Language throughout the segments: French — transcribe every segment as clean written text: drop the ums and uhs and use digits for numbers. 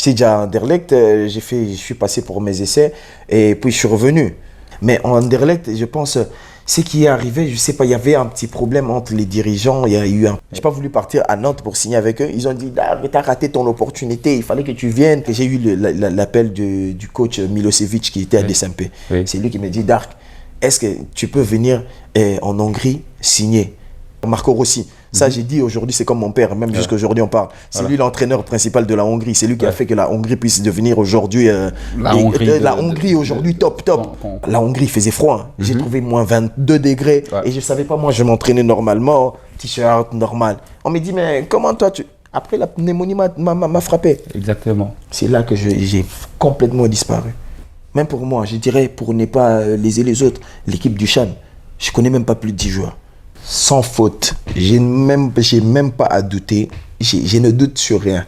J'étais déjà à Anderlecht, je suis passé pour mes essais et puis je suis revenu. Mais en Anderlecht, je pense, ce qui est arrivé, je sais pas, il y avait un petit problème entre les dirigeants. Il y a eu j'ai pas voulu partir à Nantes pour signer avec eux. Ils ont dit, ah, t'as raté ton opportunité, il fallait que tu viennes. J'ai eu l'appel du coach Milosevic qui était à DSMP. Oui. C'est lui qui m'a dit, Dark, est-ce que tu peux venir en Hongrie signer Marco Rossi? Ça, j'ai dit aujourd'hui, c'est comme mon père, même jusqu'à aujourd'hui, on parle. C'est lui l'entraîneur principal de la Hongrie. C'est lui qui a fait que la Hongrie puisse devenir aujourd'hui. La Hongrie aujourd'hui, top. La Hongrie faisait froid. Hein. J'ai trouvé moins 22 degrés. Et je ne savais pas, moi, je m'entraînais normalement, t-shirt normal. On me dit, mais comment toi, tu. Après, la pneumonie m'a frappé. Exactement. C'est là que j'ai complètement disparu. Même pour moi, je dirais, pour ne pas léser les autres, l'équipe du Chan, je ne connais même pas plus de 10 joueurs. Sans faute, j'ai même pas à douter, je ne doute sur rien.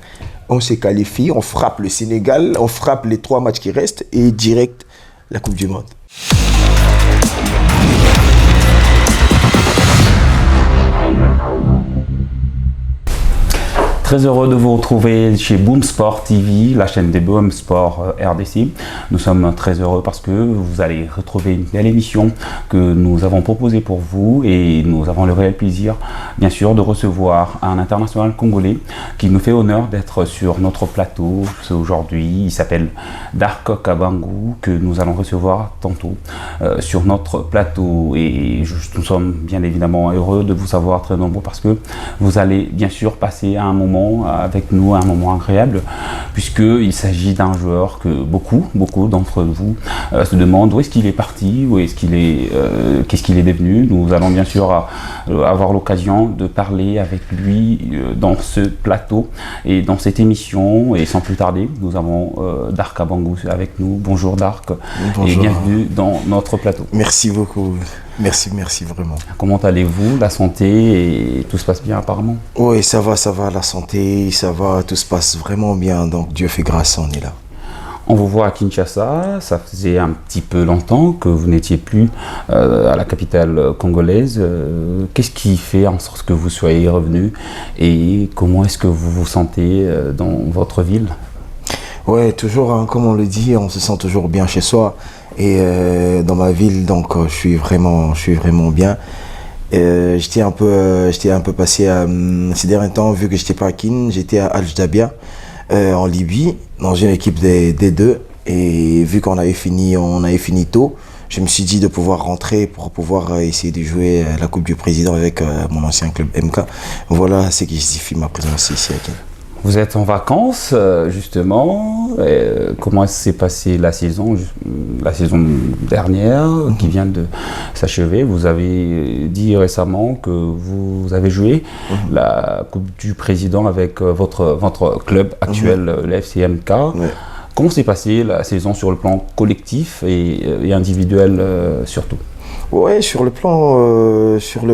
On se qualifie, on frappe le Sénégal, on frappe les 3 matchs qui restent et direct la Coupe du Monde. Très heureux de vous retrouver chez Boom Sport TV, la chaîne des Boom Sport RDC. Nous sommes très heureux parce que vous allez retrouver une belle émission que nous avons proposée pour vous et nous avons le réel plaisir, bien sûr, de recevoir un international congolais qui nous fait honneur d'être sur notre plateau aujourd'hui. Il s'appelle Dark Kabangu, que nous allons recevoir tantôt sur notre plateau. Et nous sommes bien évidemment heureux de vous savoir très nombreux parce que vous allez bien sûr passer un moment avec nous, un moment agréable, puisqu'il s'agit d'un joueur que beaucoup d'entre vous se demandent où est-ce qu'il est parti, où est-ce qu'il est, qu'est-ce qu'il est devenu. Nous allons bien sûr avoir l'occasion de parler avec lui dans ce plateau et dans cette émission. Et sans plus tarder, nous avons Dark Kabangu avec nous. Bonjour Dark. Bonjour. Et bienvenue dans notre plateau. Merci beaucoup. Merci vraiment. Comment allez-vous? La santé, et tout se passe bien apparemment? Oui, ça va, la santé, ça va, tout se passe vraiment bien, donc Dieu fait grâce, on est là. On vous voit à Kinshasa, ça faisait un petit peu longtemps que vous n'étiez plus à la capitale congolaise. Qu'est-ce qui fait en sorte que vous soyez revenu et comment est-ce que vous vous sentez dans votre ville? Ouais, toujours, hein, comme on le dit, on se sent toujours bien chez soi. Et dans ma ville, donc je suis vraiment bien. J'étais un peu passé ces derniers temps, vu que j'étais pas à Kin, j'étais à Al-Jadabia en Libye, dans une équipe des deux. Et vu qu'on avait fini tôt, je me suis dit de pouvoir rentrer pour pouvoir essayer de jouer la Coupe du Président avec mon ancien club MK. Voilà ce qui justifie ma présence ici à Kin. Vous êtes en vacances, justement. Comment s'est passée la saison dernière qui vient de s'achever? Vous avez dit récemment que vous avez joué la Coupe du Président avec votre club actuel, le FCMK. Comment s'est passée la saison sur le plan collectif et individuel surtout? Ouais, sur le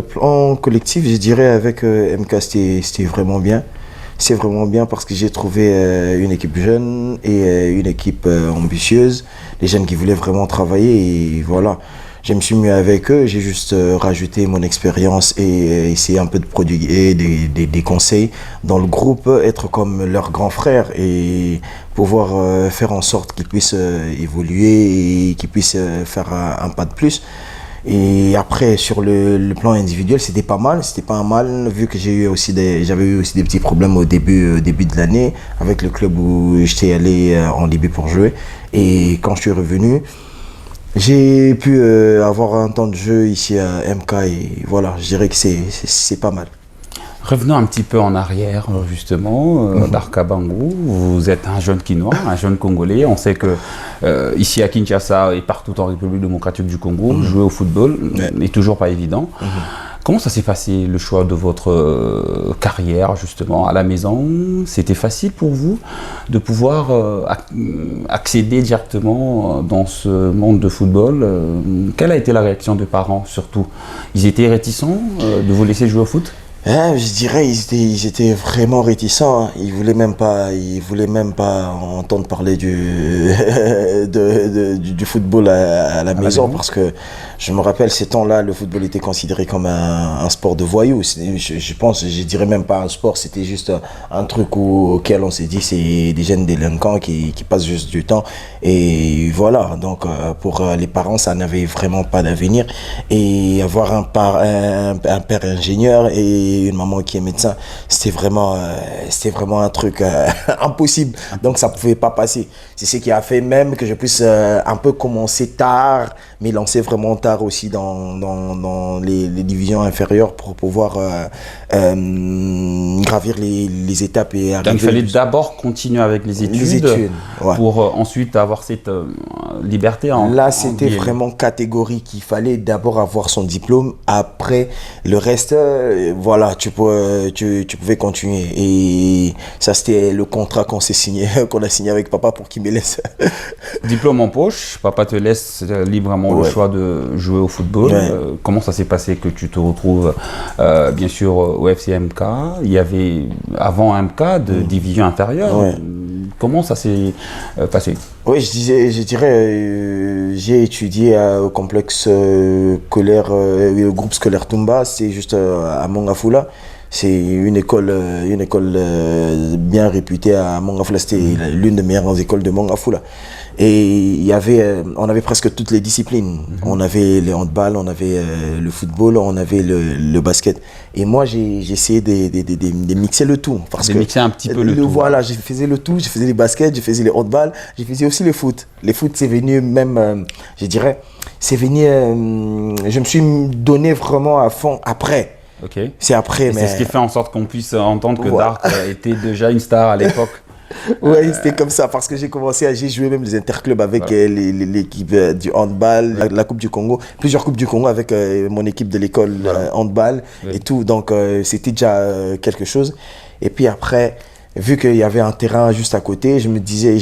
plan collectif, je dirais avec MK, c'était vraiment bien. C'est vraiment bien parce que j'ai trouvé une équipe jeune et une équipe ambitieuse, des jeunes qui voulaient vraiment travailler et voilà. Je me suis mis avec eux, j'ai juste rajouté mon expérience et essayé un peu de prodiguer des conseils dans le groupe, être comme leur grand frère et pouvoir faire en sorte qu'ils puissent évoluer et qu'ils puissent faire un pas de plus. Et après, sur le plan individuel, c'était pas mal, vu que j'avais eu aussi des petits problèmes au début de l'année avec le club où j'étais allé en Libye pour jouer. Et quand je suis revenu, j'ai pu avoir un temps de jeu ici à MK et voilà, je dirais que c'est pas mal. Revenons un petit peu en arrière, justement, Dark Kabangu. Vous êtes un jeune Kinois, un jeune Congolais. On sait que ici à Kinshasa et partout en République démocratique du Congo, jouer au football n'est toujours pas évident. Comment ça s'est passé, le choix de votre carrière, justement, à la maison? C'était facile pour vous de pouvoir accéder directement dans ce monde de football? Quelle a été la réaction des parents, surtout? Ils étaient réticents de vous laisser jouer au foot? Je dirais ils étaient vraiment réticents. Hein. Ils voulaient même pas entendre parler du football à la maison parce que je me rappelle ces temps-là, le football était considéré comme un sport de voyous. Je pense, je dirais même pas un sport, c'était juste un truc auquel on s'est dit c'est des jeunes délinquants qui passent juste du temps. Et voilà, donc pour les parents, ça n'avait vraiment pas d'avenir. Et avoir un père ingénieur et une maman qui est médecin, c'était vraiment un truc impossible. Donc ça pouvait pas passer. C'est ce qui a fait même que je puisse un peu commencer tard, mais lancer vraiment tard aussi dans les divisions inférieures pour pouvoir gravir les étapes et arriver. Donc il fallait d'abord continuer avec les études ouais. pour ensuite avoir cette liberté. Là, c'était vraiment catégorique. Il fallait d'abord avoir son diplôme. Après, le reste, voilà, tu pouvais continuer. Et ça, c'était le contrat qu'on a signé avec papa pour qu'il me laisse. Diplôme en poche, papa te laisse librement le choix de jouer au football. Ouais. Comment ça s'est passé que tu te retrouves, bien sûr, au FC MK? Il y avait, avant MK, de division inférieure. Ouais. Comment ça s'est passé? Oui, je dirais, j'ai étudié au complexe scolaire, au groupe scolaire Tumba, c'est juste à Mongafula. C'est une école bien réputée à Mongafula, c'était l'une des meilleures écoles de Mongafula. Et on avait presque toutes les disciplines. On avait le handball, on avait le football, on avait le basket. Et moi, j'ai essayé de mixer le tout. De mixer un petit peu le tout. Voilà, je faisais le tout. Je faisais les baskets, je faisais les handball, je faisais aussi le foot. Les foot, c'est venu même, je dirais, c'est venu, je me suis donné vraiment à fond après. Okay. C'est après, mais... C'est ce qui fait en sorte qu'on puisse entendre que Dark était déjà une star à l'époque. Oui, c'était comme ça, parce que j'ai joué même les interclubs avec l'équipe du handball, la Coupe du Congo, plusieurs Coupes du Congo avec mon équipe de l'école handball et tout. Donc, c'était déjà quelque chose. Et puis après, vu qu'il y avait un terrain juste à côté, je me disais,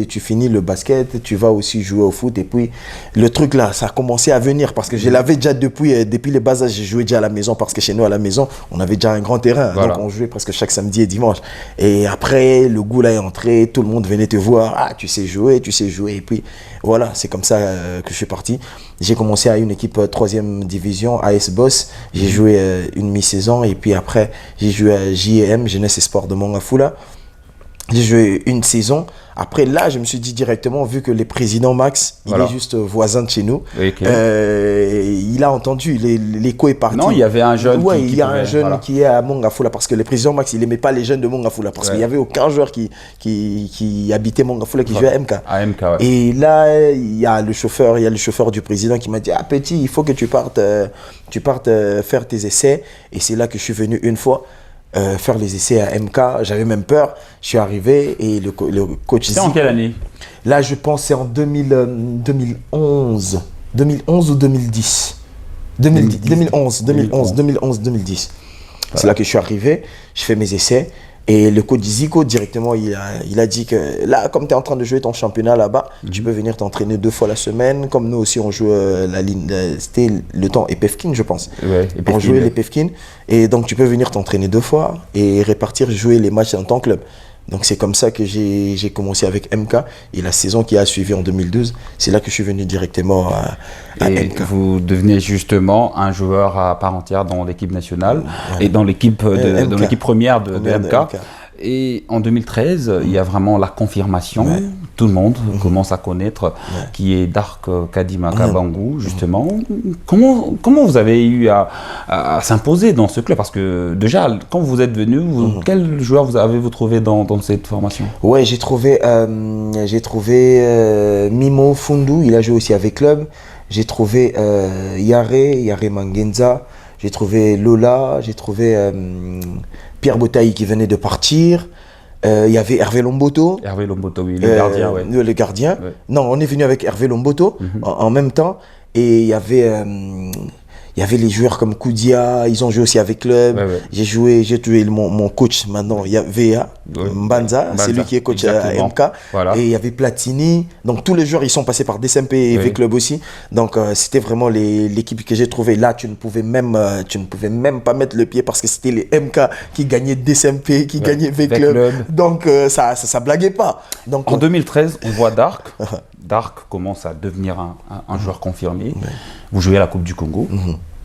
tu finis le basket, tu vas aussi jouer au foot. Et puis, le truc là, ça a commencé à venir parce que je l'avais déjà depuis les bas âges, j'ai joué déjà à la maison parce que chez nous, à la maison, on avait déjà un grand terrain. Voilà. Donc, on jouait presque chaque samedi et dimanche. Et après, le goût là est entré, tout le monde venait te voir. Ah, tu sais jouer. Et puis, voilà, c'est comme ça que je suis parti. J'ai commencé à une équipe 3e division, AS Boss. J'ai joué une mi-saison et puis après, j'ai joué à JEM, Jeunesse et Sport de Mongafula. J'ai joué une saison. Après, là, je me suis dit directement, vu que le président Max, il est juste voisin de chez nous, il a entendu, l'écho est parti. Non, il y avait un jeune il y a un jeune qui est à Mongafula, parce que le président Max, il n'aimait pas les jeunes de Mongafula, parce qu'il n'y avait aucun joueur qui habitait Mongafula, qui jouait à MK. Et là, il y a le chauffeur du président qui m'a dit, ah petit, il faut que tu partes faire tes essais. Et c'est là que je suis venu une fois. Faire les essais à MK, j'avais même peur. Je suis arrivé et le coach... C'était en quelle année? Là, je pense c'est en 2011 ou 2010. 2011. C'est là que je suis arrivé, je fais mes essais. Et le coach Zico, directement, il a dit que là, comme tu es en train de jouer ton championnat là-bas, tu peux venir t'entraîner 2 fois la semaine. Comme nous aussi, on joue la ligne, c'était le temps Epefkin, je pense. Ouais, on jouait les Epefkin. Et donc, tu peux venir t'entraîner 2 fois et répartir, jouer les matchs dans ton club. Donc, c'est comme ça que j'ai commencé avec MK. Et la saison qui a suivi en 2012, c'est là que je suis venu directement à MK. Vous devenez justement un joueur à part entière dans l'équipe nationale et dans l'équipe première de MK. Et en 2013, il y a vraiment la confirmation. Tout le monde commence à connaître qui est Dark Kadima Kabangou, justement. Comment vous avez eu à s'imposer dans ce club? Parce que déjà, quand vous êtes venu, quel joueur avez-vous trouvé dans cette formation? Ouais, j'ai trouvé Mimo Fundu, il a joué aussi avec club. J'ai trouvé Yare Mangenza. J'ai trouvé Lola, j'ai trouvé Pierre Botaï qui venait de partir. Il y avait Hervé Lomboto. Hervé Lomboto, oui, le gardien. Le gardien. Ouais. Non, on est venu avec Hervé Lomboto en même temps. Et il y avait il y avait les joueurs comme Koudia, ils ont joué aussi avec Club. J'ai joué mon coach maintenant, il y a VA, Mbanza, c'est lui qui est coach à MK. Et il y avait Platini. Donc tous les joueurs, ils sont passés par DSMP et V Club aussi. Donc c'était vraiment l'équipe que j'ai trouvée. Là, tu ne pouvais même pas mettre le pied parce que c'était les MK qui gagnaient DSMP, qui gagnaient V Club. Donc ça blaguait pas. Donc, en 2013, on voit Dark. Dark commence à devenir un joueur confirmé. Vous jouez à la Coupe du Congo,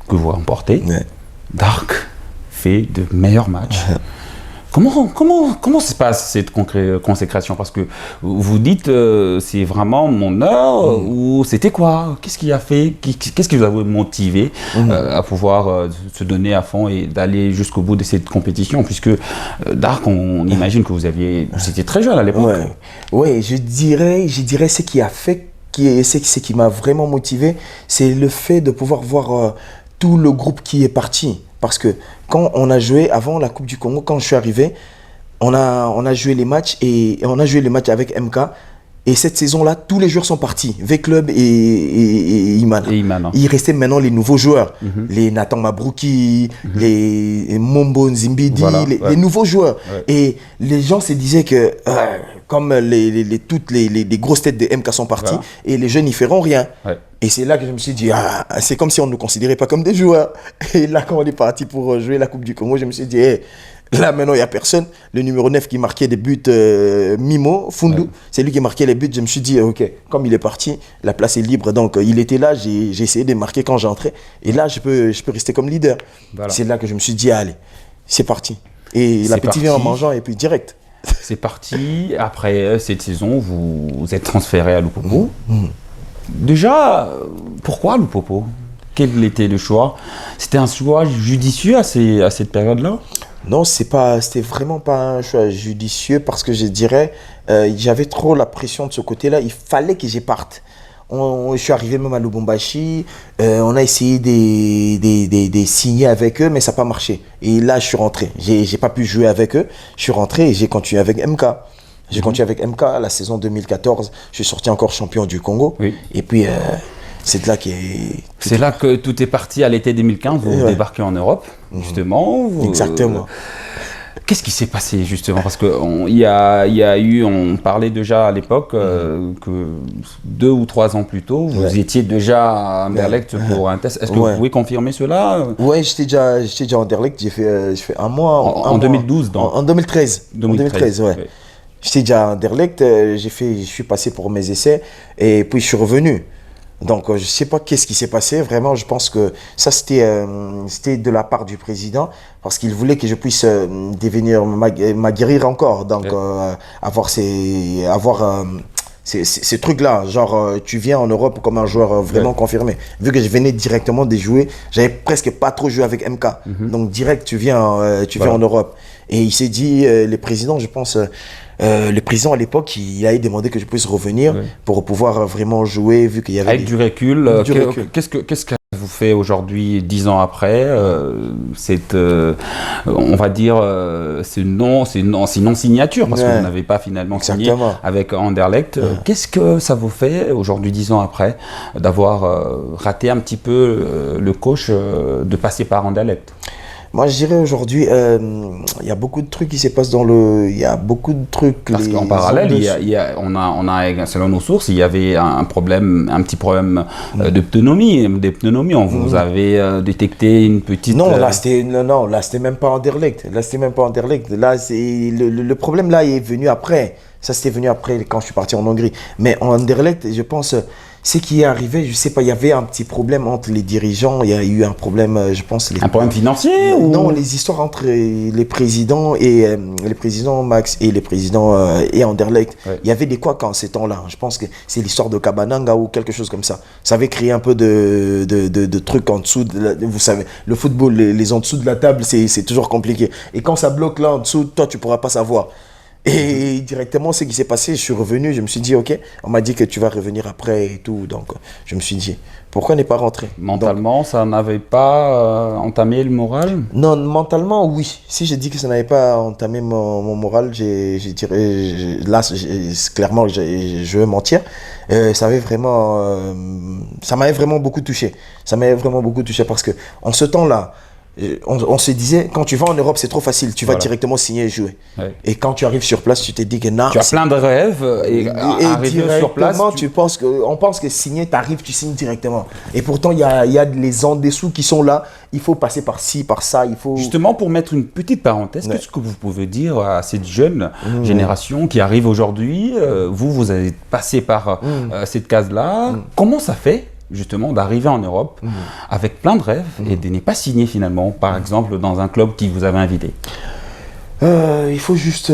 que vous remportez. Dark fait de meilleurs matchs. Comment se passe cette consécration? Parce que vous dites c'est vraiment mon heure ou c'était quoi? Qu'est-ce qui a fait? Qu'est-ce qui vous a motivé à pouvoir se donner à fond et d'aller jusqu'au bout de cette compétition? Puisque Dark, on imagine que c'était très jeune à l'époque. Ouais, je dirais ce qui a fait, ce qui m'a vraiment motivé, c'est le fait de pouvoir voir tout le groupe qui est parti. Parce que quand on a joué avant la Coupe du Congo, quand je suis arrivé, on a joué les matchs et on a joué les matchs avec MK. Et cette saison-là, tous les joueurs sont partis. V-Club et Imana. Il restait maintenant les nouveaux joueurs. Les Nathan Mabrouki, les Mombo Nzimbidi, les nouveaux joueurs. Et les gens se disaient que comme toutes les grosses têtes de MK sont parties, et les jeunes n'y feront rien. Et c'est là que je me suis dit, c'est comme si on ne nous considérait pas comme des joueurs. Et là, quand on est parti pour jouer la Coupe du Congo, je me suis dit, là, maintenant, il n'y a personne. Le numéro 9 qui marquait des buts, Mimo, Fundu, c'est lui qui marquait les buts. Je me suis dit, OK, comme il est parti, la place est libre. Donc, il était là, j'ai essayé de marquer quand j'entrais. Et là, je peux rester comme leader. C'est là que je me suis dit, allez, c'est parti. Et l'appétit vient en mangeant et puis direct. C'est parti. Après cette saison, vous êtes transféré à Lupopo. Déjà, pourquoi Lupopo? Quel était le choix? C'était un choix judicieux à cette période-là? Non, c'était vraiment pas un choix judicieux parce que je dirais, j'avais trop la pression de ce côté-là. Il fallait que je parte. Je suis arrivé même à Lubumbashi, on a essayé de signer avec eux, mais ça n'a pas marché. Et là, je suis rentré. J'ai pas pu jouer avec eux. Je suis rentré et j'ai continué avec MK. J'ai continué avec MK la saison 2014. Je suis sorti encore champion du Congo. Et puis, c'est là C'est là que tout est parti à l'été 2015. Vous débarquez en Europe, justement. Exactement. Qu'est-ce qui s'est passé justement? Parce qu'on on parlait déjà à l'époque que 2 ou 3 ans plus tôt, vous étiez déjà à Anderlecht pour un test. Est-ce que vous pouvez confirmer cela? Oui, j'étais déjà à Anderlecht. J'ai fait un mois. En 2012 en 2013. 2013, ouais. J'étais déjà à Anderlecht. Je suis passé pour mes essais et puis je suis revenu. Donc, je ne sais pas qu'est-ce qui s'est passé. Vraiment, je pense que ça, c'était de la part du président parce qu'il voulait que je puisse devenir, m'aguerrir encore. Donc, avoir ces trucs-là. Genre, tu viens en Europe comme un joueur vraiment confirmé. Vu que je venais directement de jouer, j'avais presque pas trop joué avec MK. Donc, direct, tu viens en Europe. Et il s'est dit, le président, je pense... le président à l'époque, il a demandé que je puisse revenir pour pouvoir vraiment jouer vu qu'il y avait... Avec du recul, qu'est-ce que vous fait aujourd'hui, 10 ans après, on va dire, c'est une non-signature parce que vous n'avez pas finalement signé avec Anderlecht. Qu'est-ce que ça vous fait aujourd'hui, 10 ans après, d'avoir raté un petit peu le coach de passer par Anderlecht? Moi, je dirais aujourd'hui, il y a beaucoup de trucs qui se passent il y a beaucoup de trucs. Parce qu'en parallèle, on a, selon nos sources, il y avait un petit problème de pneumonie. On vous avait détecté une petite. Non, là, c'était même pas Anderlecht. Là, le problème là est venu après. Ça, c'était venu après quand je suis parti en Hongrie. Mais en Anderlecht, je pense. Ce qui est arrivé, je sais pas, il y avait un petit problème entre les dirigeants, il y a eu un problème, je pense... Un problème financier Non, les histoires entre les présidents et les présidents Max et les présidents et Anderlecht, il y avait des couacs en ces temps-là. Je pense que c'est l'histoire de Kabananga ou quelque chose comme ça. Ça avait créé un peu de trucs en dessous, vous savez, le football, les en dessous de la table, c'est toujours compliqué. Et quand ça bloque là en dessous, toi, tu pourras pas savoir. Et directement, ce qui s'est passé, je suis revenu, je me suis dit, ok, on m'a dit que tu vas revenir après et tout. Donc, je me suis dit, pourquoi ne pas rentrer? Mentalement, ça n'avait pas entamé le moral? Non, mentalement, oui. Si je dis que ça n'avait pas entamé mon moral, clairement, je vais mentir. Ça m'avait vraiment beaucoup touché. Ça m'avait vraiment beaucoup touché parce que en ce temps-là, on se disait, quand tu vas en Europe, c'est trop facile. Tu vas directement signer et jouer. Ouais. Et quand tu arrives sur place, tu te dis que non. Tu as plein de rêves et arriver sur place, on pense que signer, tu arrives, tu signes directement. Et pourtant, il y a les en dessous qui sont là. Il faut passer par ci, par ça. Justement, pour mettre une petite parenthèse, qu'est-ce que vous pouvez dire à cette jeune génération qui arrive aujourd'hui? Vous avez passé par cette case-là. Comment ça fait justement d'arriver en Europe avec plein de rêves et de ne pas signer finalement, par exemple, dans un club qui vous avait invité? Il faut juste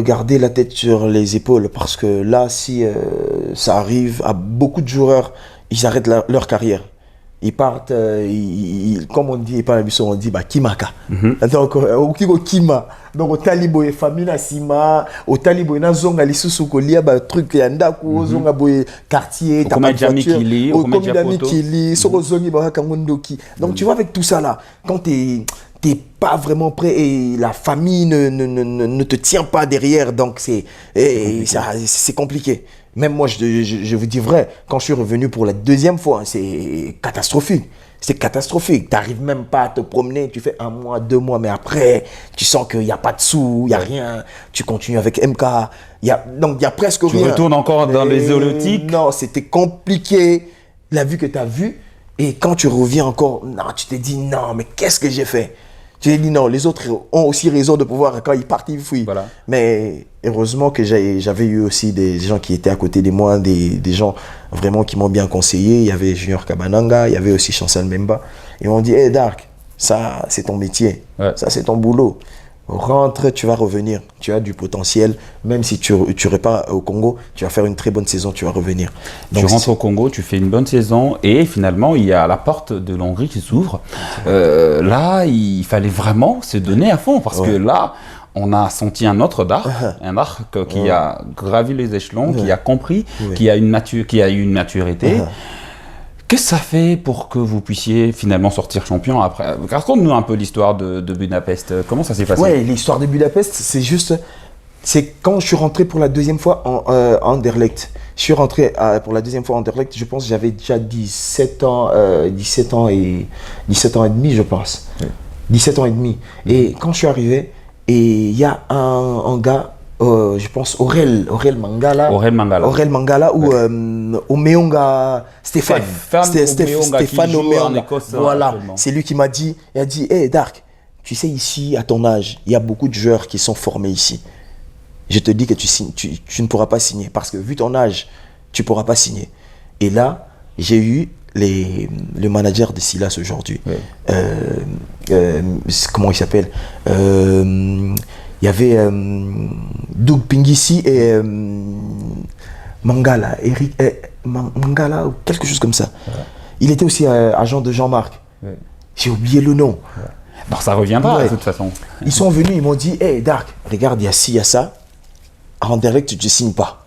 garder la tête sur les épaules parce que là, si ça arrive à beaucoup de joueurs, ils arrêtent leur carrière. Ils partent, comme on dit, on dit Kimaka. Donc, au Kima. Donc, au Talibo et famille na Sima, au Talibo na zonga lisusu kolia truc yandaku, zonga boy quartier, ta voiture, au comidami kili, soko zongi ba kangondoki. Donc, tu vois, avec tout ça là, quand t'es pas vraiment prêt et la famille ne te tient pas derrière, donc c'est compliqué. Même moi, je vous dis vrai, quand je suis revenu pour la deuxième fois, c'est catastrophique. C'est catastrophique. Tu n'arrives même pas à te promener, tu fais 1 mois, 2 mois, mais après, tu sens qu'il n'y a pas de sous, il n'y a rien. Tu continues avec MK, donc il n'y a presque rien. Tu retournes encore dans les zoolotiques? Non, c'était compliqué, la vue que tu as vue. Et quand tu reviens encore, non, tu te dis non, mais qu'est-ce que j'ai fait? Tu te dis non, les autres ont aussi raison de pouvoir, quand ils partent, ils fuient. Voilà. Mais heureusement que j'avais eu aussi des gens qui étaient à côté de moi, des gens vraiment qui m'ont bien conseillé. Il y avait Junior Kabananga, il y avait aussi Chancel Memba. Ils m'ont dit, hey Dark, ça c'est ton métier, ça c'est ton boulot. Rentre, tu vas revenir, tu as du potentiel, même si tu repars au Congo, tu vas faire une très bonne saison, tu vas revenir. Donc, tu rentres au Congo, tu fais une bonne saison et finalement il y a la porte de l'Hongrie qui s'ouvre. Là, il fallait vraiment se donner à fond parce que là, on a senti un autre Dark, un Dark qui a gravi les échelons, qui a compris, qui a eu une maturité. Qu'est-ce que ça fait pour que vous puissiez finalement sortir champion après? Raconte-nous un peu l'histoire de Budapest. Comment ça s'est passé? Ouais, l'histoire de Budapest, c'est quand je suis rentré pour la deuxième fois en Anderlecht. Je suis rentré pour la deuxième fois en Anderlecht, je pense que j'avais déjà 17 ans et demi, je pense. 17 ans et demi. Et quand je suis arrivé, il y a un gars, je pense Aurel Mangala ou Omeonga Stéphane Omeonga en Écosse. Voilà, c'est lui qui m'a dit, il a dit, hey Dark, tu sais ici à ton âge, il y a beaucoup de joueurs qui sont formés ici. Je te dis que tu ne pourras pas signer parce que vu ton âge, tu ne pourras pas signer. Et là, j'ai eu le manager de Silas aujourd'hui. Comment il s'appelle? Il y avait Doug Pingissi et Mangala, Mangala ou quelque chose comme ça. Il était aussi agent de Jean-Marc. J'ai oublié le nom. Alors ça reviendra de toute façon. Ils sont venus, ils m'ont dit, hey Dark, regarde, il y a ci, il y a ça. En direct, tu ne signes pas.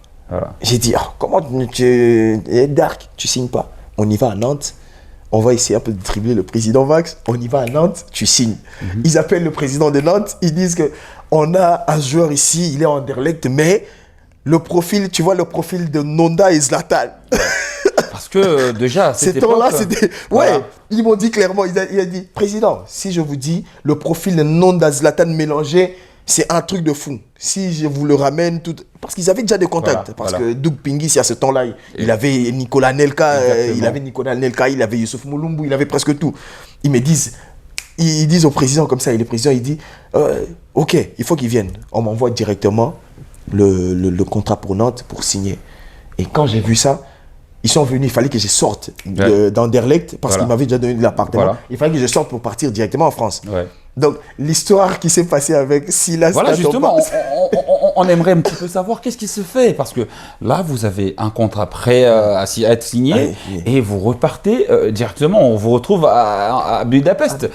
J'ai dit, comment Dark, tu ne signes pas? On y va à Nantes. On va essayer un peu de dribbler le président Vax. On y va à Nantes, tu signes. Ils appellent le président de Nantes, ils disent que on a un joueur ici, il est en Anderlecht, mais le profil, tu vois le profil de Nonda et Zlatan. Parce que déjà, ces temps-là, c'était... Ouais, ils m'ont dit clairement, il a dit, président, si je vous dis le profil de Nonda Zlatan mélangé, c'est un truc de fou. Si je vous le ramène, tout... Parce qu'ils avaient déjà des contacts. Parce que Doug Pingis, à ce temps-là, il avait Nicolas Nelka, il avait Youssouf Moulumbu, il avait presque tout. Ils me disent... Ils disent au président comme ça, et le président il dit ok, il faut qu'il vienne. On m'envoie directement le contrat pour Nantes pour signer. Et quand j'ai vu ça, ils sont venus, il fallait que je sorte d'Anderlecht parce qu'ils m'avaient déjà donné de l'appartement. Il fallait que je sorte pour partir directement en France. Donc l'histoire qui s'est passée avec Silas. Voilà, justement, on aimerait un petit peu savoir qu'est-ce qui se fait parce que là vous avez un contrat prêt à être signé et vous repartez directement, on vous retrouve à Budapest.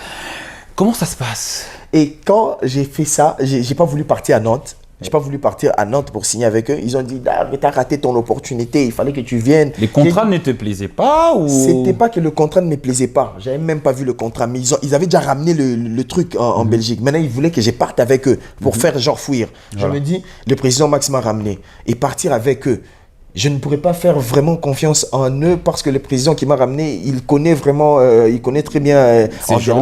Comment ça se passe? Et quand j'ai fait ça, j'ai pas voulu partir à Nantes. J'ai pas voulu partir à Nantes pour signer avec eux. Ils ont dit, t'as raté ton opportunité, il fallait que tu viennes. Les contrats ne te plaisaient pas ou... C'était pas que le contrat ne me plaisait pas. J'avais même pas vu le contrat. Mais ils avaient déjà ramené le truc en Belgique. Maintenant, ils voulaient que je parte avec eux pour faire genre fuir. Je me dis, le président Max m'a ramené. Et partir avec eux, je ne pourrais pas faire vraiment confiance en eux parce que le président qui m'a ramené, il connaît vraiment, il connaît très bien ces gens,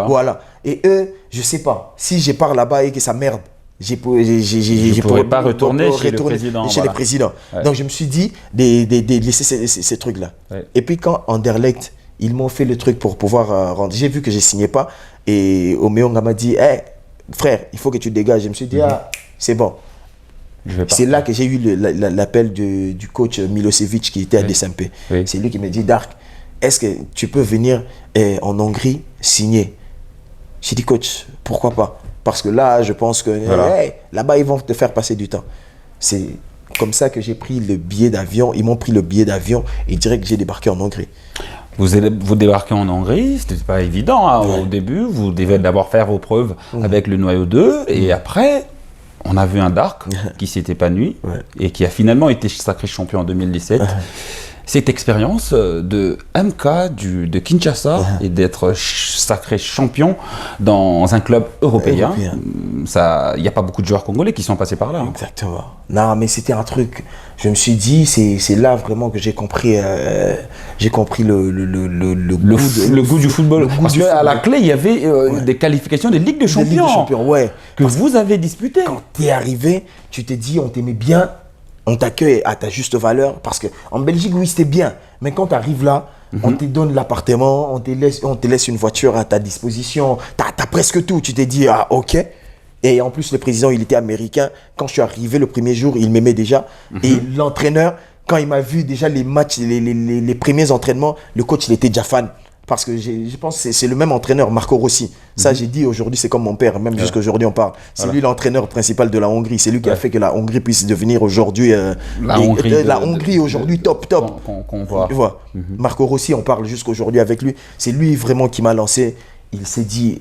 voilà. Et eux, je sais pas. Si je pars là-bas et que ça merde, je ne pourrais pas retourner chez le président. Chez le président. Ouais. Donc je me suis dit de laisser ces trucs-là. Ouais. Et puis quand Anderlecht, ils m'ont fait le truc pour pouvoir rendre. J'ai vu que je ne signais pas. Et Omeonga m'a dit, hey, frère, il faut que tu dégages. Je me suis dit, c'est bon. C'est là que j'ai eu l'appel du coach Milosevic qui était à DSMP. Oui. C'est lui qui m'a dit, Dark, est-ce que tu peux venir en Hongrie signer? J'ai dit, coach, pourquoi pas? Parce que là, je pense que là-bas, ils vont te faire passer du temps. C'est comme ça que j'ai pris le billet d'avion. Ils m'ont pris le billet d'avion et direct, j'ai débarqué en Hongrie. Vous débarquez en Hongrie, c'était pas évident au début. Vous devez d'abord faire vos preuves avec le noyau 2 et après... On a vu un Dark qui s'est épanoui et qui a finalement été sacré champion en 2017. Cette expérience de MK de Kinshasa et d'être sacré champion dans un club européen, il n'y a pas beaucoup de joueurs congolais qui sont passés par là. Exactement. Non, mais c'était un truc, je me suis dit, c'est là vraiment que j'ai compris le goût du football. Parce qu'à la clé, il y avait des qualifications de Ligue des Champions, que vous avez disputées. Quand tu es arrivé, tu t'es dit, on t'aimait bien. On t'accueille à ta juste valeur parce qu'en Belgique, oui, c'était bien. Mais quand tu arrives là, on te donne l'appartement, on te laisse une voiture à ta disposition. Tu as presque tout. Tu t'es dit, ah, ok. Et en plus, le président, il était américain. Quand je suis arrivé le premier jour, il m'aimait déjà. Et l'entraîneur, quand il m'a vu déjà les matchs, les premiers entraînements, le coach, il était déjà fan. Parce que je pense que c'est le même entraîneur, Marco Rossi. Ça, j'ai dit aujourd'hui, c'est comme mon père, même jusqu'à aujourd'hui, on parle. C'est lui l'entraîneur principal de la Hongrie. C'est lui qui a fait que la Hongrie puisse devenir aujourd'hui. La Hongrie aujourd'hui, top. Qu'on voit. Marco Rossi, on parle jusqu'aujourd'hui avec lui. C'est lui vraiment qui m'a lancé. Il s'est dit,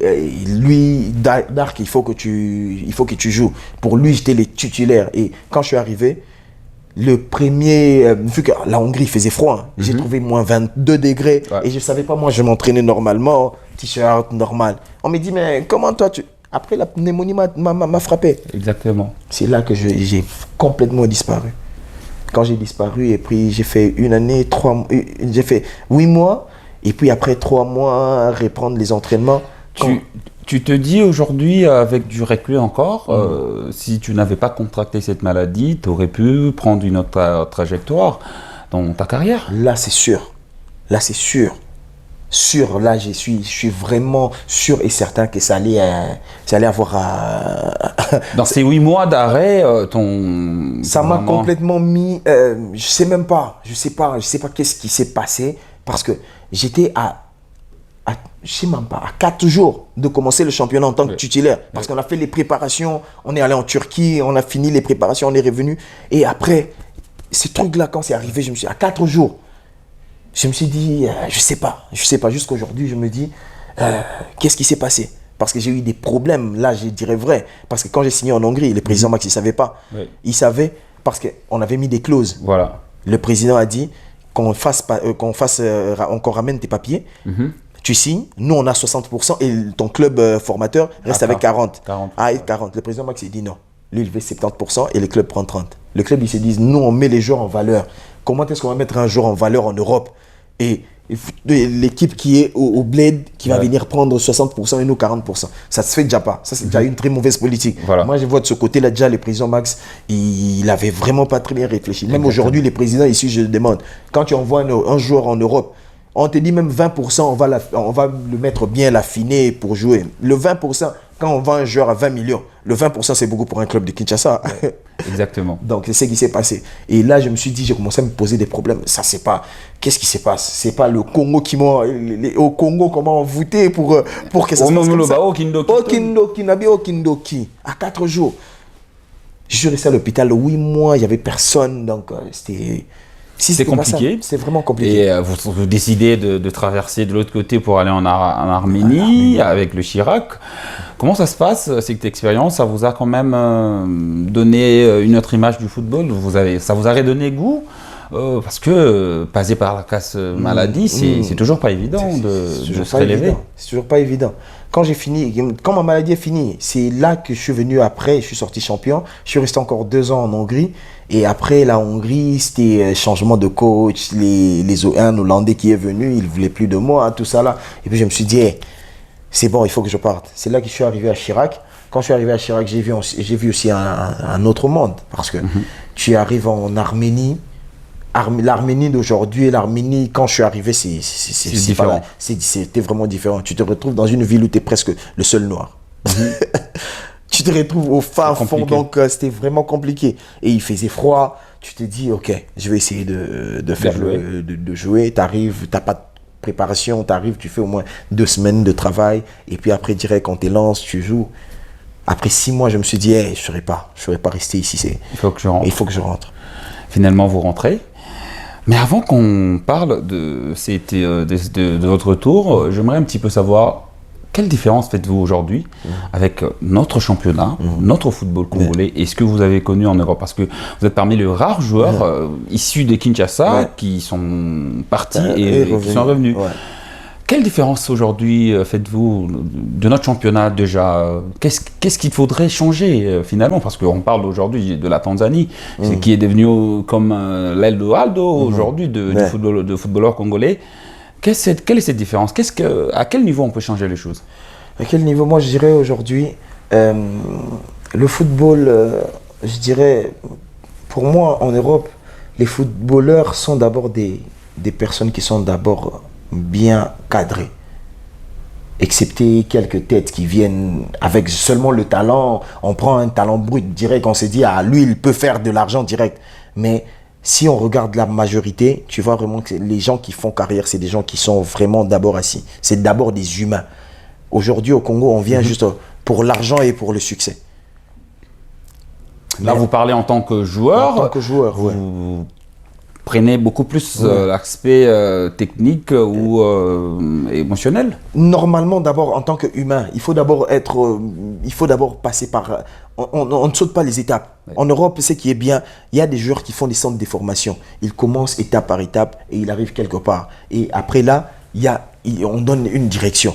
lui, Dark, il faut que tu joues. Pour lui, j'étais le titulaire. Et quand je suis arrivé, le premier, vu que la Hongrie faisait froid, j'ai trouvé moins 22 degrés et je ne savais pas, moi je m'entraînais normalement, t-shirt normal. On me dit, mais comment toi tu... Après la pneumonie m'a frappé. Exactement. C'est là que j'ai complètement disparu. Quand j'ai disparu et puis j'ai fait une année, j'ai fait 8 mois et puis après 3 mois, reprendre les entraînements. Tu te dis aujourd'hui, avec du recul encore, si tu n'avais pas contracté cette maladie, tu aurais pu prendre une autre trajectoire dans ta carrière? Là, c'est sûr. Là, c'est sûr. Là, je suis vraiment sûr et certain que ça allait avoir... Dans ces 8 mois d'arrêt, Ça m'a complètement mis... je sais même pas. Je sais pas qu'est-ce qui s'est passé parce que j'étais je sais même pas, à 4 jours de commencer le championnat en tant que titulaire. Parce qu'on a fait les préparations, on est allé en Turquie, on a fini les préparations, on est revenu. Et après, ces trucs-là, quand c'est arrivé, je me suis à 4 jours, je me suis dit, je sais pas. Jusqu'à aujourd'hui, je me dis, qu'est-ce qui s'est passé? Parce que j'ai eu des problèmes, là, je dirais vrai. Parce que quand j'ai signé en Hongrie, le président Max, il ne savait pas. Il savait parce qu'on avait mis des clauses. Voilà. Le président a dit qu'on ramène tes papiers. Tu signes, nous on a 60% et ton club formateur reste avec 40. 40. Le président Max il dit non. Lui il veut 70% et le club prend 30. Le club il se dit nous on met les joueurs en valeur. Comment est-ce qu'on va mettre un joueur en valeur en Europe? Et l'équipe qui est au Bled qui va venir prendre 60% et nous 40%. Ça se fait déjà pas. Ça c'est déjà une très mauvaise politique. Voilà. Moi je vois de ce côté-là déjà le président Max, il avait vraiment pas très bien réfléchi. Même aujourd'hui les présidents ici je demande, quand tu envoies un joueur en Europe, on te dit même 20%, on va le mettre bien, l'affiner pour jouer. Le 20%, quand on vend un joueur à 20 millions, le 20% c'est beaucoup pour un club de Kinshasa. Exactement. Donc c'est ce qui s'est passé. Et là je me suis dit, j'ai commencé à me poser des problèmes. Ça c'est pas, qu'est-ce qui se passe? C'est pas le Congo qui m'a, au Congo comment on votait pour que ça se passe comme ça. Okindoki. À 4 jours. Je suis resté à l'hôpital 8 mois, il n'y avait personne. Donc Si c'est c'était pas ça, compliqué. c'est vraiment compliqué. Et vous décidez de traverser de l'autre côté pour aller en Arménie avec le Chirac. Comment ça se passe, cette expérience? Ça vous a quand même donné une autre image du football? Ça vous a redonné goût? Parce que passer par la casse maladie, c'est toujours pas évident de se relever. C'est toujours pas évident. Quand ma maladie est finie, c'est là que je suis venu après, je suis sorti champion. Je suis resté encore 2 ans en Hongrie. Et après la Hongrie, c'était changement de coach, un Hollandais qui est venu, il ne voulait plus de moi, tout ça là. Et puis je me suis dit, hey, c'est bon, il faut que je parte. C'est là que je suis arrivé à Chirac. Quand je suis arrivé à Chirac, j'ai vu aussi un autre monde. Parce que tu arrives en Arménie. L'Arménie d'aujourd'hui et l'Arménie, quand je suis arrivé, c'est différent. C'était vraiment différent. Tu te retrouves dans une ville où tu es presque le seul noir. Tu te retrouves au fin fond, donc c'était vraiment compliqué. Et il faisait froid. Tu te dis, ok, je vais essayer de jouer. Tu arrives, tu n'as pas de préparation, tu arrives, tu fais au moins 2 semaines de travail. Et puis après, direct, on te lance, tu joues. Après 6 mois, je me suis dit, hey, je ne serais pas resté ici. Il faut que je rentre. Finalement, vous rentrez. Mais avant qu'on parle de votre retour, j'aimerais un petit peu savoir quelle différence faites-vous aujourd'hui avec notre championnat, notre football congolais et ce que vous avez connu en Europe? Parce que vous êtes parmi les rares joueurs issus de Kinshasa qui sont partis et qui sont revenus. Ouais. Quelle différence aujourd'hui faites-vous de notre championnat déjà? Qu'est-ce qu'il faudrait changer finalement? Parce qu'on parle aujourd'hui de la Tanzanie, qui est devenue comme l'Eldorado aujourd'hui du footballeur congolais. Quelle est cette différence? À quel niveau on peut changer les choses? À quel niveau? Moi je dirais aujourd'hui, le football, je dirais, pour moi en Europe, les footballeurs sont d'abord des personnes qui sont d'abord bien cadré, excepté quelques têtes qui viennent avec seulement le talent. On prend un talent brut direct, on se dit ah lui il peut faire de l'argent direct, mais si on regarde la majorité, tu vois vraiment que les gens qui font carrière, c'est des gens qui sont vraiment d'abord assis, c'est d'abord des humains. Aujourd'hui au Congo, on vient juste pour l'argent et pour le succès. Là, vous parlez en tant que joueur. En tant que joueur, vous prenez beaucoup plus l'aspect technique ou émotionnel? Normalement, d'abord, en tant qu'humain, il faut d'abord passer par... On ne saute pas les étapes. Ouais. En Europe, ce qui est bien, il y a des joueurs qui font des centres de formation. Ils commencent étape par étape et ils arrivent quelque part. Et après là, on donne une direction.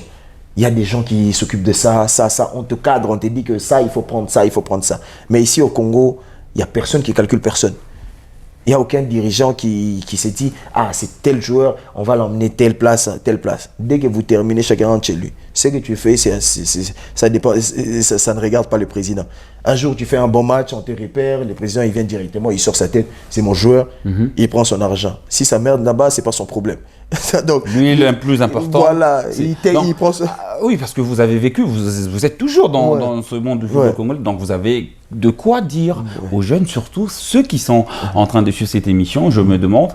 Il y a des gens qui s'occupent de ça. On te cadre, on te dit que ça, il faut prendre ça, il faut prendre ça. Mais ici au Congo, il n'y a personne qui calcule personne. Il n'y a aucun dirigeant qui se dit « Ah, c'est tel joueur, on va l'emmener telle place, telle place. » Dès que vous terminez, chacun rentre chez lui. Ce que tu fais, ça ne regarde pas le président. Un jour, tu fais un bon match, on te repère, le président, il vient directement, il sort sa tête. C'est mon joueur, il prend son argent. Si ça merde là-bas, ce n'est pas son problème. Donc, lui, il est le plus important. Voilà, il prend ça. Oui, parce que vous avez vécu, vous êtes toujours dans ce monde du football congolais, donc vous avez de quoi dire aux jeunes, surtout ceux qui sont en train de suivre cette émission. Je me demande,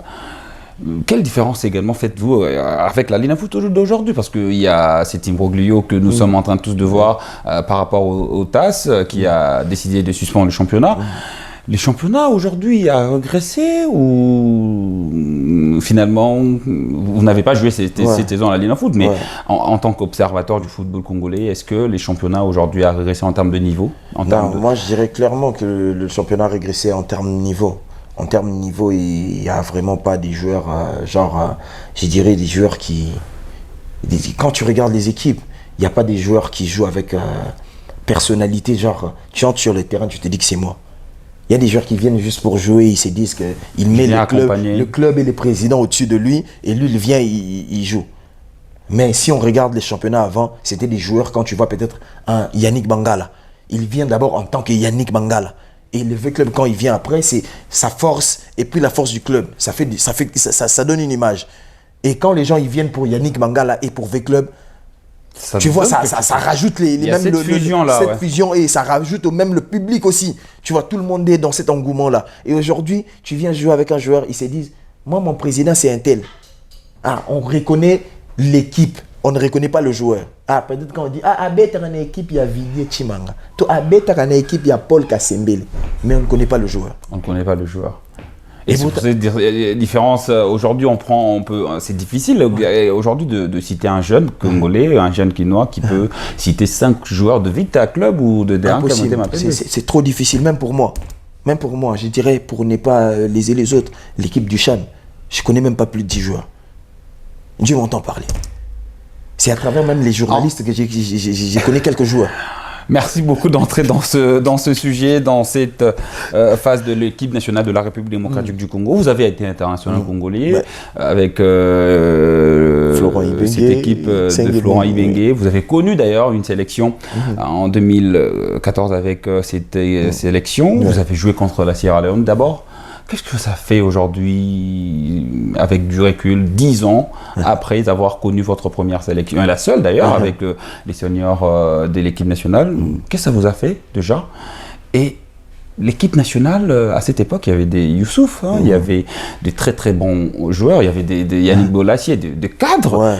quelle différence également faites-vous avec la Ligue Foot d'aujourd'hui? Parce qu'il y a cet imbroglio que nous sommes en train tous de voir par rapport au TAS qui a décidé de suspendre le championnat. Les championnats aujourd'hui a régressé ou finalement vous n'avez pas joué cette saison à la Ligue Foot, mais en tant qu'observateur du football congolais, est-ce que les championnats aujourd'hui a régressé en termes de niveau? Moi je dirais clairement que le championnat a régressé en termes de niveau. En termes de niveau, il n'y a vraiment pas des joueurs, je dirais des joueurs qui... Quand tu regardes les équipes, il n'y a pas des joueurs qui jouent avec personnalité, genre tu entres sur le terrain, tu te dis que c'est moi. Il y a des joueurs qui viennent juste pour jouer, ils se disent qu'il met le club et le président au-dessus de lui, et lui, il vient, il joue. Mais si on regarde les championnats avant, c'était des joueurs, quand tu vois peut-être un Yannick Bangala, il vient d'abord en tant que Yannick Bangala. Et le V-Club, quand il vient après, c'est sa force et puis la force du club. Ça donne une image. Et quand les gens ils viennent pour Yannick Bangala et pour V-Club, tu vois, ça rajoute cette fusion et ça rajoute même le public aussi. Tu vois, tout le monde est dans cet engouement-là. Et aujourd'hui, tu viens jouer avec un joueur, ils se disent, moi, mon président, c'est un tel. Ah, on reconnaît l'équipe, on ne reconnaît pas le joueur. Ah, peut-être quand on dit, ah, Abeta dans l'équipe, il y a Villiers Chimanga. Toi, Abeta dans l'équipe, il y a Paul Kassembele. Mais on ne connaît pas le joueur. On ne connaît pas le joueur. Et pour cette différence, aujourd'hui, c'est difficile aujourd'hui de citer un jeune Congolais, un jeune Quinois qui peut citer 5 joueurs de Vita Club ou de D1. C'est trop difficile, même pour moi. Même pour moi, je dirais, pour ne pas léser les autres, l'équipe du Chan, je connais même pas plus de 10 joueurs. Dieu m'entend parler. C'est à travers même les journalistes que j'ai connu quelques joueurs. Merci beaucoup d'entrer dans ce sujet, dans cette phase de l'équipe nationale de la République démocratique du Congo. Vous avez été international congolais avec cette équipe de Florent Ibenge. Vous avez connu d'ailleurs une sélection en 2014 avec cette sélection. Vous avez joué contre la Sierra Leone d'abord. Qu'est-ce que ça fait aujourd'hui, avec du recul, 10 ans après avoir connu votre première sélection, et la seule d'ailleurs, avec les seniors de l'équipe nationale. Qu'est-ce que ça vous a fait déjà? Et l'équipe nationale, à cette époque, il y avait des Youssouf, il y avait des très très bons joueurs, il y avait des Yannick Bolassier, des cadres.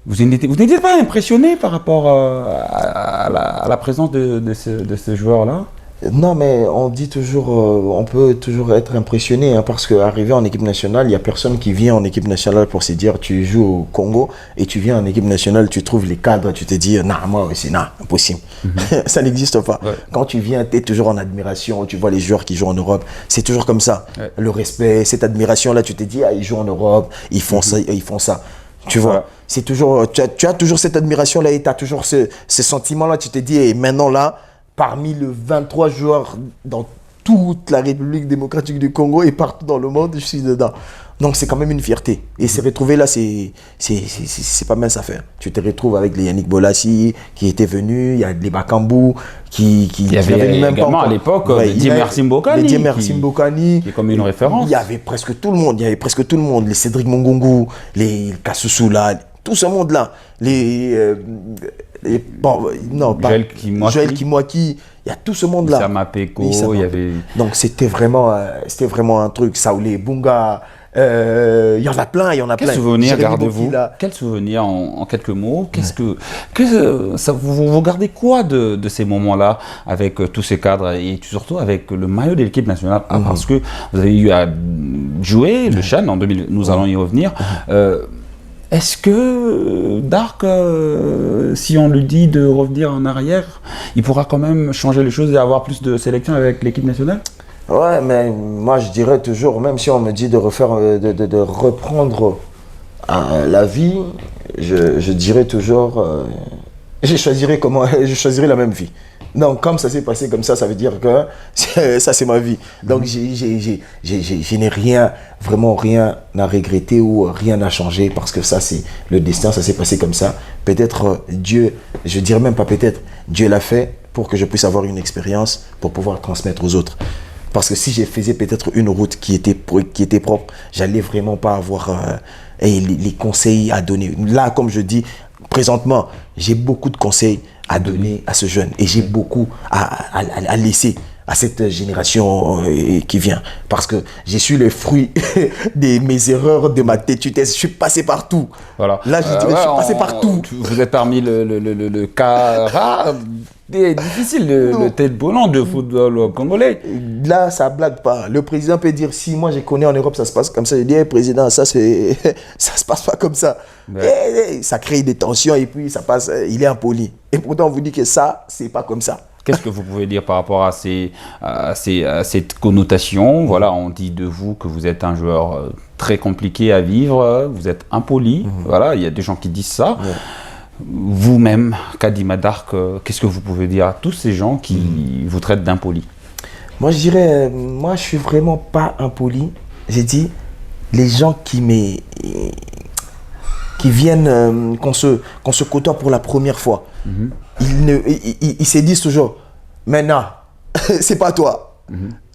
Vous n'étiez pas impressionné par rapport à la présence de ce joueur-là? Non, mais on dit toujours, on peut toujours être impressionné parce qu'arrivé en équipe nationale, il n'y a personne qui vient en équipe nationale pour se dire tu joues au Congo et tu viens en équipe nationale, tu trouves les cadres, tu te dis non, moi aussi, non, impossible. Ça n'existe pas. Quand tu viens, tu es toujours en admiration, tu vois les joueurs qui jouent en Europe, c'est toujours comme ça. Le respect, cette admiration-là, tu te dis ils jouent en Europe, ils font ça, ils font ça. Tu vois, c'est toujours, tu as toujours cette admiration-là et tu as toujours ce sentiment-là, tu te dis et maintenant là, parmi les 23 joueurs dans toute la République démocratique du Congo et partout dans le monde, je suis dedans. Donc c'est quand même une fierté. Et se retrouver là, c'est pas mince à faire. Tu te retrouves avec les Yannick Bolassi qui étaient venus, il y a les Bakambu qui il y avait même également à l'époque Diemer Simbokani qui est comme une référence. Il y avait presque tout le monde. Il y avait presque tout le monde. Les Cédric Mongongu, les Kasusu là, tout ce monde là. Joël Kimwaki, il y a tout ce monde-là. Samapeko, il y avait... Donc c'était vraiment un truc. Saoulé Bunga, il y en a plein, Quel souvenir gardez-vous? Quel souvenir en quelques mots? Vous gardez quoi de ces moments-là avec tous ces cadres et surtout avec le maillot de l'équipe nationale? Parce que vous avez eu à jouer le Chan en 2000, nous allons y revenir. Est-ce que Dark, si on lui dit de revenir en arrière, il pourra quand même changer les choses et avoir plus de sélection avec l'équipe nationale? Ouais, mais moi je dirais toujours, même si on me dit de reprendre la vie, je dirais toujours, je choisirais la même vie. Donc, comme ça s'est passé comme ça veut dire que ça, c'est ma vie. Donc, je n'ai vraiment rien à regretter ou rien à changer parce que ça, c'est le destin, ça s'est passé comme ça. Peut-être Dieu, je dirais même pas peut-être, Dieu l'a fait pour que je puisse avoir une expérience pour pouvoir transmettre aux autres. Parce que si je faisais peut-être une route qui était propre, j'allais vraiment pas avoir les conseils à donner. Là, comme je dis, présentement, j'ai beaucoup de conseils à donner à ce jeune et j'ai beaucoup à laisser à cette génération qui vient parce que j'ai su le fruit de mes erreurs, de ma tétutesse. Je suis passé partout. Voilà. Là, je dirais, je suis passé partout. Vous êtes parmi le cas rare, difficile, le tête brûlante de football congolais. Là, ça blague pas. Le président peut dire si moi je connais en Europe, ça se passe comme ça. Je dis, président, ça se passe pas comme ça. Ça crée des tensions et puis ça passe. Il est impoli. Et pourtant, on vous dit que ça, c'est pas comme ça. Qu'est-ce que vous pouvez dire par rapport à cette connotation? Voilà, on dit de vous que vous êtes un joueur très compliqué à vivre, vous êtes impoli. Voilà, il y a des gens qui disent ça. Vous-même, Kadima Dark, qu'est-ce que vous pouvez dire à tous ces gens qui vous traitent d'impoli? Moi, je dirais, moi, je suis vraiment pas impoli. J'ai dit, les gens qui viennent, qu'on se côtoie pour la première fois, ils se disent toujours, maintenant, c'est pas toi.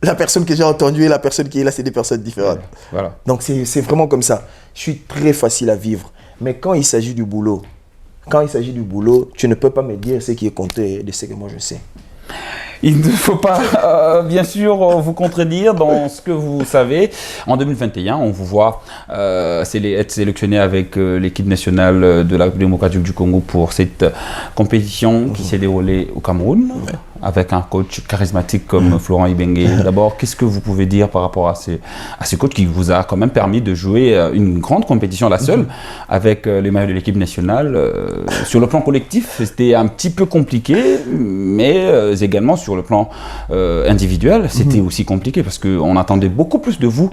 La personne que j'ai entendue et la personne qui est là, c'est des personnes différentes. Voilà. Donc, c'est vraiment comme ça. Je suis très facile à vivre. Mais quand il s'agit du boulot, tu ne peux pas me dire ce qui est compté de ce que moi je sais. Il ne faut pas, bien sûr, vous contredire dans ce que vous savez. En 2021, on vous voit être sélectionné avec l'équipe nationale de la République démocratique du Congo pour cette compétition qui s'est déroulée au Cameroun. avec un coach charismatique comme Florent Ibenge. D'abord, qu'est-ce que vous pouvez dire par rapport à ce coach qui vous a quand même permis de jouer une grande compétition, la seule, avec les maillots de l'équipe nationale. Sur le plan collectif, c'était un petit peu compliqué, mais également sur le plan individuel, c'était aussi compliqué parce qu'on attendait beaucoup plus de vous,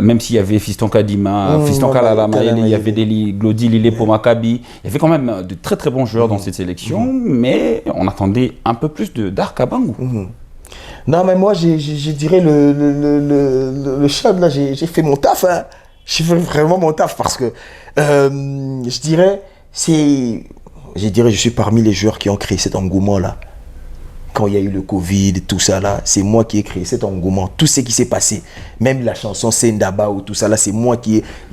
même s'il y avait Fiston Kadima, Fiston Kalalama, il y avait Glody Lilé pour Maccabi, il y avait quand même de très très bons joueurs dans cette sélection, mais on attendait un peu plus d'Arc à Bangou. Non, mais moi, je dirais le Chad, là, j'ai fait mon taf. Hein. J'ai fait vraiment mon taf parce que je dirais, je suis parmi les joueurs qui ont créé cet engouement-là. Quand il y a eu le Covid et tout ça là, c'est moi qui ai créé cet engouement. Tout ce qui s'est passé, même la chanson Sendaba ou tout ça là, c'est moi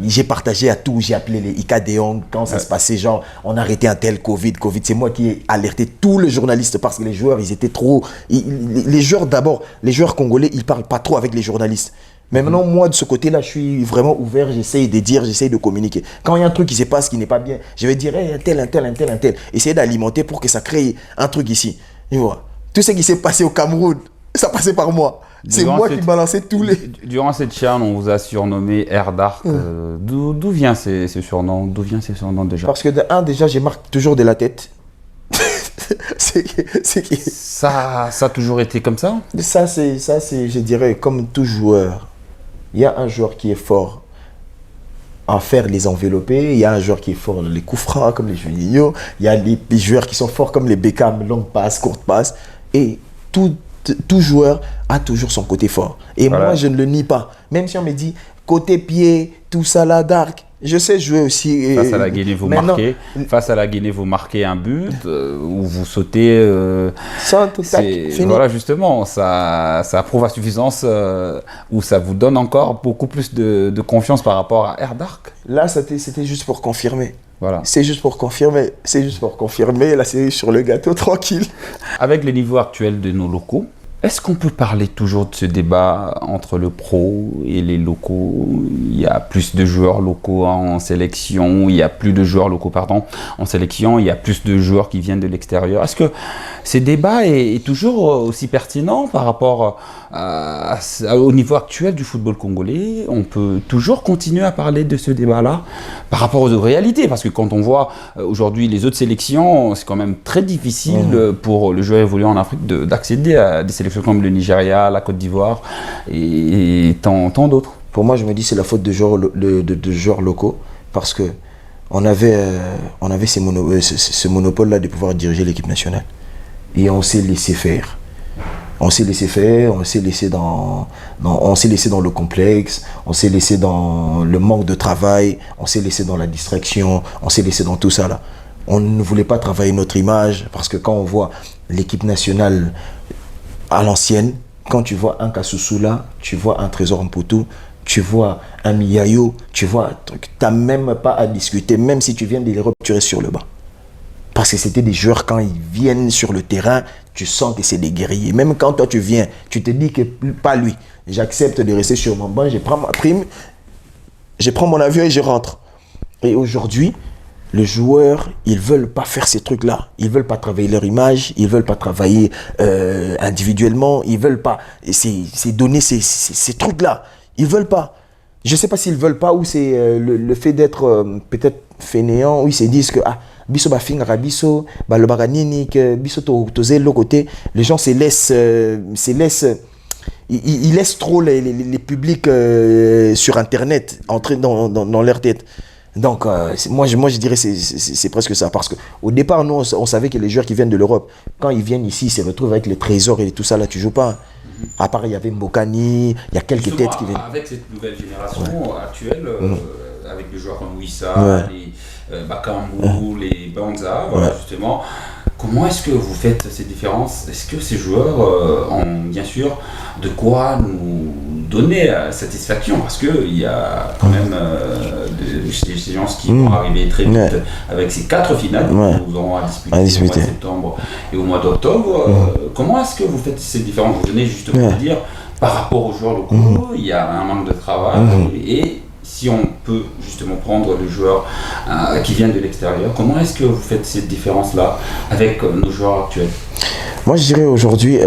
j'ai partagé à tout. J'ai appelé les Ika Deong quand ça se passait, genre on arrêtait un tel Covid. C'est moi qui ai alerté tous les journalistes parce que les joueurs, ils étaient trop. Les joueurs d'abord, les joueurs congolais, ils parlent pas trop avec les journalistes. Mais maintenant, moi, de ce côté-là, je suis vraiment ouvert, j'essaye de dire, j'essaye de communiquer. Quand il y a un truc qui se passe qui n'est pas bien, je vais dire, hey, un tel. Essayer d'alimenter pour que ça crée un truc ici. Tu vois. Tout ce qui s'est passé au Cameroun, ça passait par moi. C'est moi qui balançais tous les... Durant cette chaîne, on vous a surnommé Air Dark. D'où vient ce surnom? D'où vient ces surnoms déjà? Parce que déjà, je marque toujours de la tête. Ça a toujours été comme ça? Ça, c'est, je dirais, comme tout joueur. Il y a un joueur qui est fort en faire les enveloppés, il y a un joueur qui est fort dans les coups francs comme les Juninho, il y a les joueurs qui sont forts comme les Beckham, longue passe, courte passe, et tout joueur a toujours son côté fort. Et voilà. Moi, je ne le nie pas. Même si on me dit côté pied, tout ça là, Dark, je sais jouer aussi. Face à la Guinée, vous marquez un but, ou vous sautez. Voilà, justement, ça prouve à suffisance, ou ça vous donne encore beaucoup plus de confiance par rapport à Air Dark. Là, c'était juste pour confirmer. Voilà. C'est juste pour confirmer. Là, c'est sur le gâteau, tranquille. Avec les niveaux actuels de nos locaux, est-ce qu'on peut parler toujours de ce débat entre le pro et les locaux? Il y a plus de joueurs locaux en sélection, il y a plus de joueurs locaux, en sélection, il y a plus de joueurs qui viennent de l'extérieur. Est-ce que ce débat est toujours aussi pertinent par rapport au niveau actuel du football congolais? On peut toujours continuer à parler de ce débat-là par rapport aux réalités, parce que quand on voit aujourd'hui les autres sélections, c'est quand même très difficile pour le joueur évoluant en Afrique d'accéder à des sélections comme le Nigeria, la Côte d'Ivoire et tant d'autres. Pour moi, je me dis que c'est la faute de joueurs locaux parce que on avait ce monopole-là de pouvoir diriger l'équipe nationale. Et on s'est laissé faire. On s'est laissé dans le complexe, on s'est laissé dans le manque de travail, on s'est laissé dans la distraction, on s'est laissé dans tout ça là. On ne voulait pas travailler notre image parce que quand on voit l'équipe nationale à l'ancienne, quand tu vois un Kasusu là, tu vois un Trésor Mputu, tu vois un Miyayo, tu vois un truc, tu n'as même pas à discuter, même si tu viens de les rupturer sur le banc. Parce que c'était des joueurs, quand ils viennent sur le terrain, tu sens que c'est des guerriers. Même quand toi tu viens, tu te dis que pas lui. J'accepte de rester sur mon banc, je prends ma prime, je prends mon avion et je rentre. Et aujourd'hui, les joueurs, ils ne veulent pas faire ces trucs-là. Ils ne veulent pas travailler leur image, ils ne veulent pas travailler individuellement, ils ne veulent pas donner ces trucs-là. Ils ne veulent pas. Je ne sais pas s'ils ne veulent pas ou c'est le fait d'être peut-être fainéant, où ils se disent que biso ba finga biso ba lo baganini que biso toze l'autre côté. Les gens ils laissent trop les publics sur internet entrer dans leur tête. Donc moi je dirais c'est presque ça parce que au départ nous on savait que les joueurs qui viennent de l'Europe quand ils viennent ici ils se retrouvent avec les trésors et tout ça là tu joues pas. À part il y avait Mbokani, il y a quelques têtes qui viennent. Avec cette nouvelle génération actuelle avec les joueurs comme Wissa, les Bakambu, les Banza, voilà, justement. Comment est-ce que vous faites ces différences? Est-ce que ces joueurs ont bien sûr de quoi nous donner satisfaction? Parce qu'il y a quand même des échéances qui vont arriver très vite avec ces 4 finales que nous aurons à disputer au mois de septembre et au mois d'octobre. Comment est-ce que vous faites ces différences? Vous venez justement de dire par rapport aux joueurs locaux, il y a un manque de travail et si on peut justement prendre le joueur qui vient de l'extérieur, comment est-ce que vous faites cette différence-là avec nos joueurs actuels? Moi, je dirais aujourd'hui,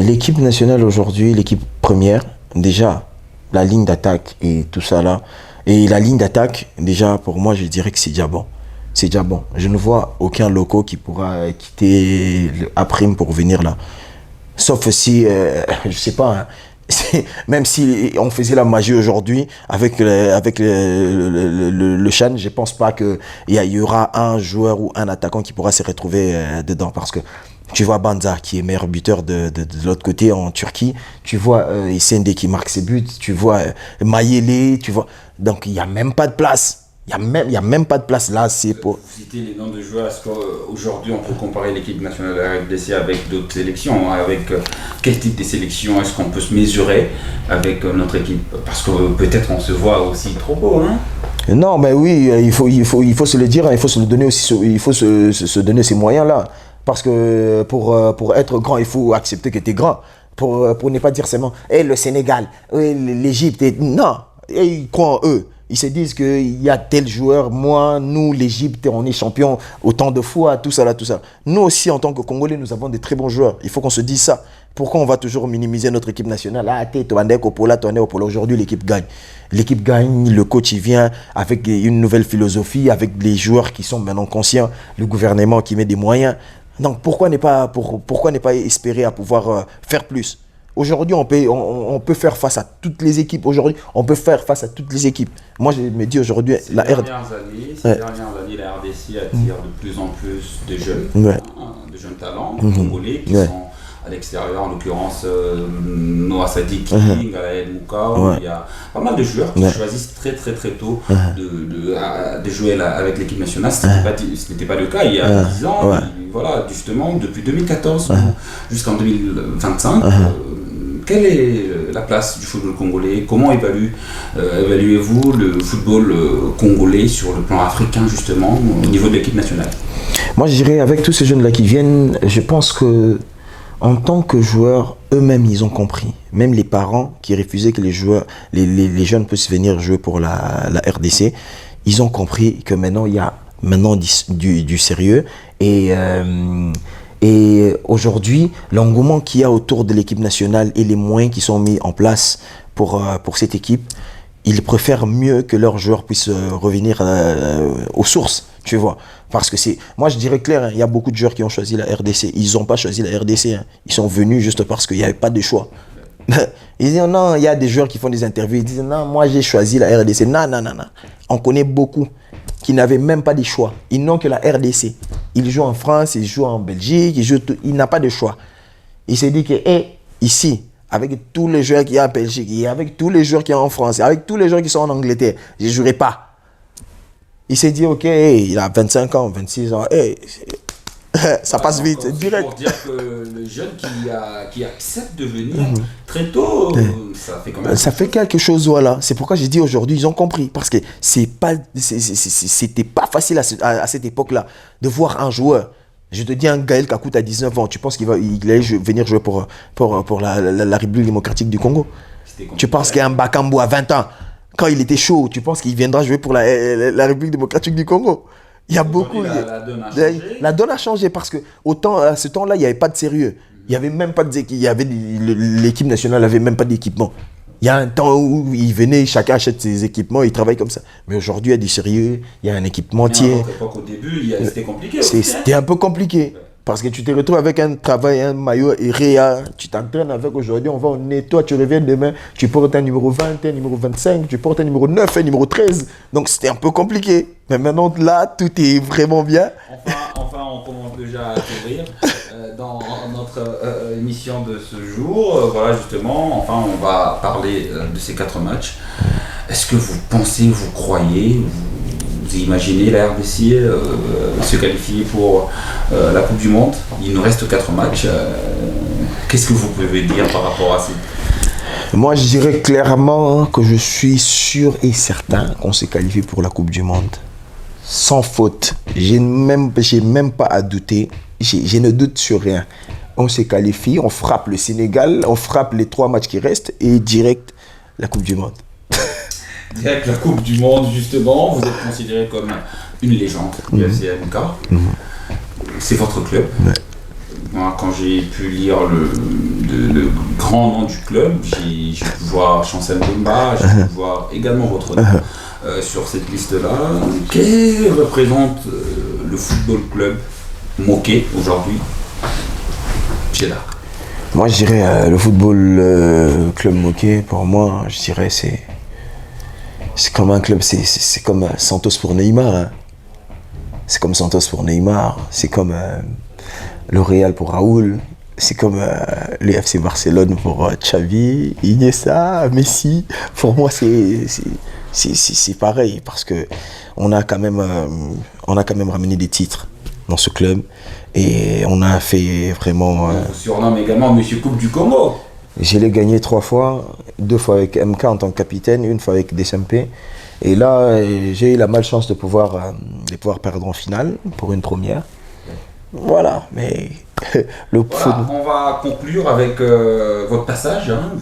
l'équipe nationale aujourd'hui, l'équipe première, déjà, la ligne d'attaque et tout ça là. Et la ligne d'attaque, déjà, pour moi, je dirais que c'est déjà bon. C'est déjà bon. Je ne vois aucun loco qui pourra quitter Aprime pour venir là. Sauf si, je sais pas, hein, même si on faisait la magie aujourd'hui avec le Chan, je pense pas qu'il y aura un joueur ou un attaquant qui pourra se retrouver dedans. Parce que tu vois Banza qui est meilleur buteur de l'autre côté en Turquie, tu vois Essende qui marque ses buts, tu vois Mayele, tu vois. Donc il n'y a même pas de place. Il y a même pas de place là. C'est pour... Vous citez les noms de joueurs. Est-ce qu'aujourd'hui on peut comparer l'équipe nationale de la RDC avec d'autres sélections? Avec quel type de sélection est-ce qu'on peut se mesurer avec notre équipe? Parce que peut-être on se voit aussi trop beau, hein? Non, mais oui, il faut se le dire, il faut se le donner aussi, il faut se donner ces moyens-là. Parce que pour être grand, il faut accepter que tu es grand. Pour ne pas dire seulement, hey, le Sénégal, hey, l'Égypte, non, hey, ils croient en eux. Ils se disent qu'il y a tel joueur, moi, nous, l'Égypte, on est champion autant de fois, tout ça, là, tout ça. Nous aussi, en tant que Congolais, nous avons des très bons joueurs. Il faut qu'on se dise ça. Pourquoi on va toujours minimiser notre équipe nationale? Ah, t'es au Pola. Aujourd'hui, l'équipe gagne. L'équipe gagne, le coach il vient avec une nouvelle philosophie, avec les joueurs qui sont maintenant conscients, le gouvernement qui met des moyens. Donc pourquoi ne pas espérer à pouvoir faire plus? Aujourd'hui, on peut faire face à toutes les équipes. Aujourd'hui, on peut faire face à toutes les équipes. Moi, je me dis aujourd'hui, ces dernières années, la RDC attire de plus en plus de jeunes, de jeunes talents congolais qui sont à l'extérieur, en l'occurrence Noah Sadiki, Gaël Moukao. Il y a pas mal de joueurs qui choisissent très tôt de jouer avec l'équipe nationale. Ce n'était pas le cas il y a 10 ans. Voilà, justement, depuis 2014 jusqu'en 2025. Quelle est la place du football congolais? Comment évaluez-vous le football congolais sur le plan africain, justement, au niveau de l'équipe nationale? Moi, je dirais, avec tous ces jeunes-là qui viennent, je pense que en tant que joueurs, eux-mêmes, ils ont compris. Même les parents qui refusaient que les jeunes puissent venir jouer pour la RDC, ils ont compris que maintenant, il y a du sérieux. Et aujourd'hui, l'engouement qu'il y a autour de l'équipe nationale et les moyens qui sont mis en place pour cette équipe, ils préfèrent mieux que leurs joueurs puissent revenir aux sources, tu vois. Parce que moi je dirais clair, hein, il y a beaucoup de joueurs qui ont choisi la RDC. Ils n'ont pas choisi la RDC, hein. Ils sont venus juste parce qu'il n'y avait pas de choix. Ils disent non, il y a des joueurs qui font des interviews, ils disent non, moi j'ai choisi la RDC. Non. On connaît beaucoup qui n'avaient même pas de choix. Ils n'ont que la RDC. Ils jouent en France, ils jouent en Belgique, il n'a pas de choix. Il s'est dit que ici, avec tous les joueurs qu'il y a en Belgique, et avec tous les joueurs qu'il y a en France, et avec tous les joueurs qui sont en Angleterre, je ne jouerai pas. Il s'est dit, ok, il a 25 ans, 26 ans, ça passe vite, direct. Pour dire que le jeune qui accepte de venir très tôt, ça fait quand même... Ça fait quelque chose, voilà. C'est pourquoi j'ai dit aujourd'hui, ils ont compris. Parce que c'était pas facile à cette époque-là de voir un joueur. Je te dis, un Gaël Kakout à 19 ans, tu penses qu'il allait venir jouer pour la République démocratique du Congo? Tu penses qu'il y a un Bakambu à 20 ans, quand il était chaud, tu penses qu'il viendra jouer pour la République démocratique du Congo? Il y a beaucoup. La donne a changé parce que à ce temps-là, il n'y avait pas de sérieux. Il y avait même pas l'équipe nationale n'avait même pas d'équipement. Il y a un temps où ils venaient, chacun achète ses équipements, ils travaillent comme ça. Mais aujourd'hui, il y a du sérieux, il y a un équipementier. À l'époque, au début, c'était compliqué. C'était un peu compliqué. Parce que tu te retrouves avec un travail, un maillot et réa, tu t'entraînes avec aujourd'hui, on va au nettoie, tu reviens demain, tu portes un numéro 20, un numéro 25, tu portes un numéro 9, un numéro 13. Donc c'était un peu compliqué. Mais maintenant, là, tout est vraiment bien. Enfin on commence déjà à couvrir dans notre émission de ce jour. Voilà, justement, enfin, on va parler de ces 4 matchs. Est-ce que vous pensez, vous croyez, vous imaginez la RDC se qualifier pour la Coupe du Monde? Il nous reste 4 matchs. Qu'est-ce que vous pouvez dire par rapport à ces... Moi, je dirais clairement que je suis sûr et certain qu'on se qualifie pour la Coupe du Monde. Sans faute. J'ai même pas à douter. Je ne doute sur rien. On se qualifie, on frappe le Sénégal, on frappe les 3 matchs qui restent et direct la Coupe du Monde. Direct la Coupe du Monde, justement, vous êtes considéré comme une légende du FC MK. C'est votre club. Moi, quand j'ai pu lire le grand nom du club, j'ai pu voir Chancel Mbemba, j'ai pu voir également votre nom sur cette liste-là. Qu'est-ce que représente le football club Moquet aujourd'hui chez Dark? Moi, je dirais le football club Moquet, pour moi, je dirais c'est comme un club, c'est comme Santos pour Neymar. Hein. C'est comme Santos pour Neymar, c'est comme le Real pour Raoul, c'est comme le FC Barcelone pour Xavi, Iniesta, Messi. Pour moi, c'est pareil parce que on a quand même ramené des titres dans ce club et on a fait vraiment. On vous surnomme également Monsieur Coupe du Congo. Je l'ai gagné 3 fois, 2 fois avec MK en tant que capitaine, 1 fois avec DSMP. Et là, j'ai eu la malchance de pouvoir perdre en finale pour une première. Voilà, mais le foot. On va conclure avec votre passage. Hein.